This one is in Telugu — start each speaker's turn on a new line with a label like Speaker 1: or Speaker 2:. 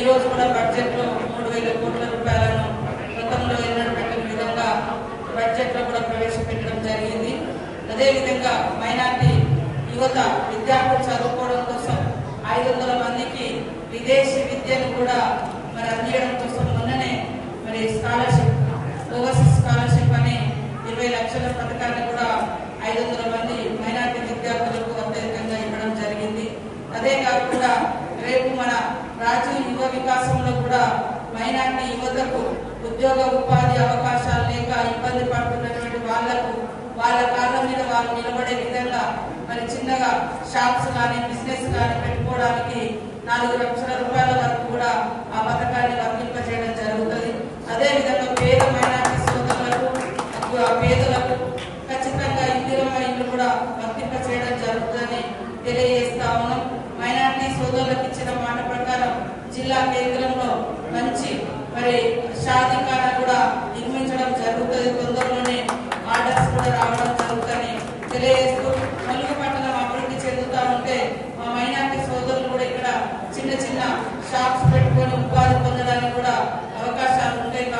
Speaker 1: రోజు కూడా బడ్జెట్ లో 3,000 కోట్ల రూపాయలను గతంలో ఎన్నడూ పెట్టిన విధంగా బడ్జెట్ లో కూడా ప్రవేశపెట్టడం జరిగింది. అదేవిధంగా మైనార్టీ యువత విద్యార్థులు చదువుకోవడం కోసం 500 మందికి విదేశీ విద్యను కూడా మరి అందించడం కోసం మొన్ననే మరి స్కాలర్షిప్ ఓవర్సీస్ స్కాలర్షిప్ అనే 20 లక్షల పథకాన్ని కూడా 500 మంది మైనార్టీ విద్యార్థులకు అత్యధికంగా ఇవ్వడం జరిగింది. అదే కాకుండా రేపు మన రాజీవ్ యువ వికాసంలో కూడా మైనార్టీ యువతకు ఉద్యోగ ఉపాధి అవకాశాలు లేక ఇబ్బంది పడుతున్నటువంటి వాళ్లకు వాళ్ళ కాళ్ళ మీద వాళ్ళు నిలబడే విధంగా మరి చిన్నగా షాప్స్ కానీ బిజినెస్ కానీ పెట్టుకోవడానికి 4 లక్షల రూపాయల వరకు కూడా ఆ పథకాన్ని వర్తింపజేయడం జరుగుతుంది. అదేవిధంగా పేద మైనార్టీ సోదరులకు పేదలకు ఖచ్చితంగా ఇందిరమ్మ ఇల్లు కూడా వర్తింపజేయడం జరుగుతుందని తెలియజేస్తా ఉన్నాం. మైనార్టీ సోదరులకు ఇచ్చిన మాట ప్రకారం జిల్లా కేంద్రంలో మంచి మరి షాదీఖానా కూడా నిర్మించడం జరుగుతుంది. తొందరలో